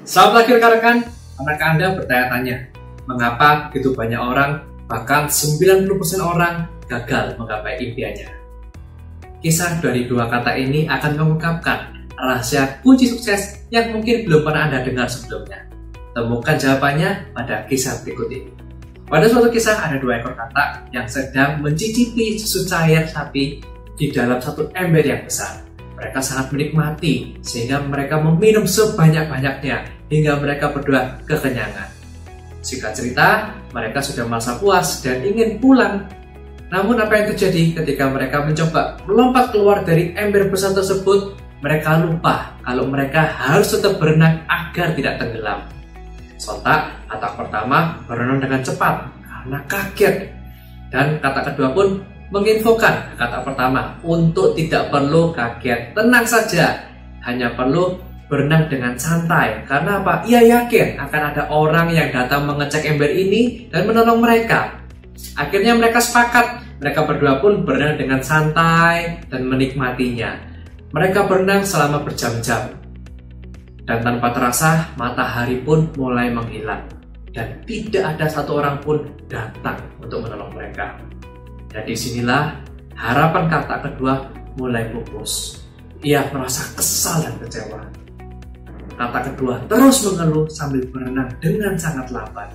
Selamat pagi rekan-rekan. Apakah Anda bertanya-tanya, mengapa begitu banyak orang, bahkan 90% orang gagal menggapai impiannya? Kisah dari dua kata ini akan mengungkapkan rahasia kunci sukses yang mungkin belum pernah Anda dengar sebelumnya. Temukan jawabannya pada kisah berikut ini. Pada suatu kisah ada dua ekor katak yang sedang mencicipi susu cair sapi di dalam satu ember yang besar. Mereka sangat menikmati sehingga mereka meminum sebanyak-banyaknya hingga mereka berdua kekenyangan. Singkat cerita, mereka sudah merasa puas dan ingin pulang. Namun apa yang terjadi ketika mereka mencoba melompat keluar dari ember besar tersebut? Mereka lupa kalau mereka harus tetap berenang agar tidak tenggelam. Sontak, katak pertama berenang dengan cepat karena kaget. Dan katak kedua pun menginfokan kata pertama untuk tidak perlu kaget, tenang saja, hanya perlu berenang dengan santai. Karena apa? Ia yakin akan ada orang yang datang mengecek ember ini dan menolong mereka. Akhirnya mereka sepakat, mereka berdua pun berenang dengan santai dan menikmatinya. Mereka berenang selama berjam-jam dan tanpa terasa matahari pun mulai menghilang dan tidak ada satu orang pun datang untuk menolong mereka. Dan disinilah harapan katak kedua mulai pupus. Ia merasa kesal dan kecewa. Katak kedua terus mengeluh sambil berenang dengan sangat lambat.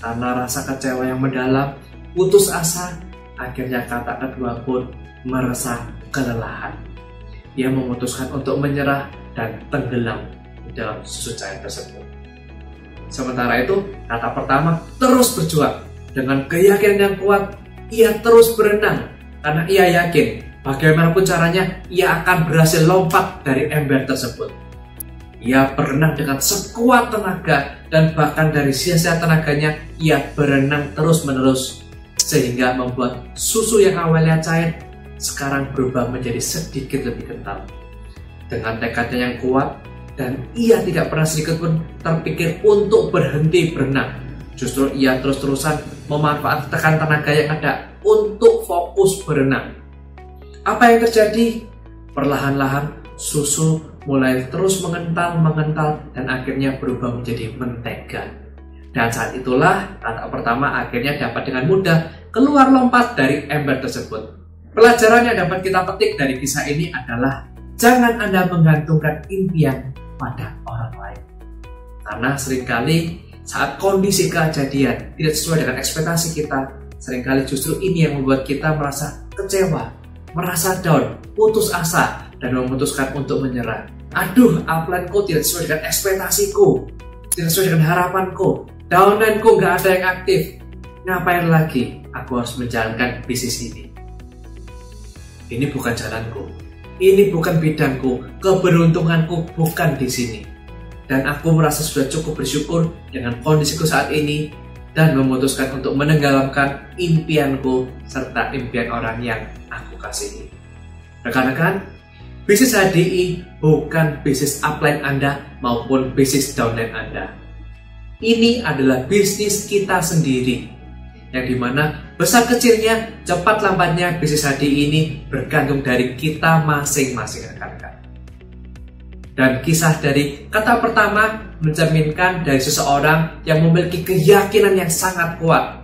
Karena rasa kecewa yang mendalam, putus asa, akhirnya katak kedua pun merasa kelelahan. Ia memutuskan untuk menyerah dan tenggelam di dalam susu cair tersebut. Sementara itu, katak pertama terus berjuang dengan keyakinan yang kuat. Ia terus berenang karena ia yakin bagaimanapun caranya ia akan berhasil lompat dari ember tersebut. Ia berenang dengan sekuat tenaga dan bahkan dari sisa tenaganya ia berenang terus-menerus sehingga membuat susu yang awalnya cair sekarang berubah menjadi sedikit lebih kental. Dengan tekadnya yang kuat dan ia tidak pernah sedikit pun terpikir untuk berhenti berenang. Justru ia terus-terusan memanfaatkan tenaga yang ada untuk fokus berenang. Apa yang terjadi? Perlahan-lahan susu mulai terus mengental dan akhirnya berubah menjadi mentega. Dan saat itulah katak pertama akhirnya dapat dengan mudah keluar lompat dari ember tersebut. Pelajaran yang dapat kita petik dari kisah ini adalah jangan Anda menggantungkan impian pada orang lain. Karena seringkali saat kondisi kejadian tidak sesuai dengan ekspektasi kita, seringkali justru ini yang membuat kita merasa kecewa, merasa down, putus asa, dan memutuskan untuk menyerah. Aduh, upline-ku tidak sesuai dengan ekspektasiku, tidak sesuai dengan harapanku, downline-ku nggak ada yang aktif. Ngapain lagi aku harus menjalankan bisnis ini? Ini bukan jalanku, ini bukan bidangku, keberuntunganku bukan di sini. Dan aku merasa sudah cukup bersyukur dengan kondisiku saat ini dan memutuskan untuk menenggelamkan impianku serta impian orang yang aku kasihi. Rekan-rekan, bisnis HDI bukan bisnis upline Anda maupun bisnis downline Anda. Ini adalah bisnis kita sendiri, yang dimana besar kecilnya, cepat lambatnya bisnis HDI ini bergantung dari kita masing-masing rekan-rekan. Dan kisah dari kata pertama mencerminkan dari seseorang yang memiliki keyakinan yang sangat kuat.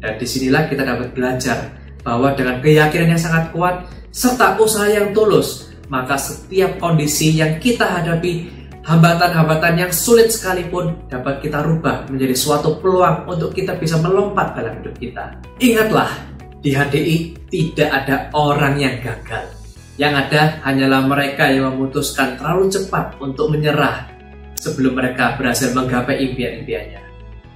Dan disinilah kita dapat belajar bahwa dengan keyakinan yang sangat kuat serta usaha yang tulus, maka setiap kondisi yang kita hadapi, hambatan-hambatan yang sulit sekalipun dapat kita rubah menjadi suatu peluang untuk kita bisa melompat dalam hidup kita. Ingatlah, di HDI tidak ada orang yang gagal. Yang ada hanyalah mereka yang memutuskan terlalu cepat untuk menyerah sebelum mereka berhasil menggapai impian-impiannya.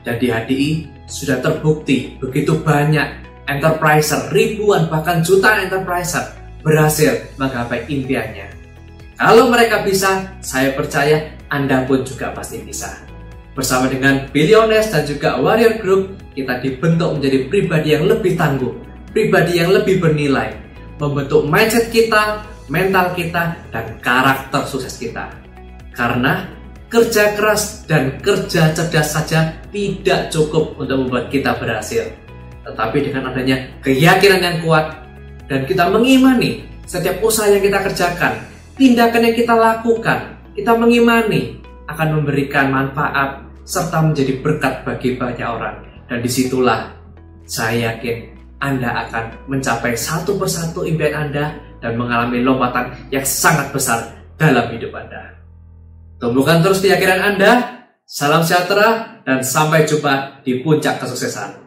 Dan di HDI sudah terbukti begitu banyak enterpriser, ribuan bahkan jutaan enterpriser berhasil menggapai impiannya. Kalau mereka bisa, saya percaya Anda pun juga pasti bisa. Bersama dengan Billionaires dan juga Warrior Group, kita dibentuk menjadi pribadi yang lebih tangguh, pribadi yang lebih bernilai, membentuk mindset kita, mental kita, dan karakter sukses kita. Karena kerja keras dan kerja cerdas saja tidak cukup untuk membuat kita berhasil. Tetapi dengan adanya keyakinan yang kuat dan kita mengimani setiap usaha yang kita kerjakan, tindakan yang kita lakukan, kita mengimani akan memberikan manfaat serta menjadi berkat bagi banyak orang. Dan disitulah saya yakin Anda akan mencapai satu persatu impian Anda dan mengalami lompatan yang sangat besar dalam hidup Anda. Tumbuhkan terus keyakinan Anda. Salam sejahtera dan sampai jumpa di puncak kesuksesan.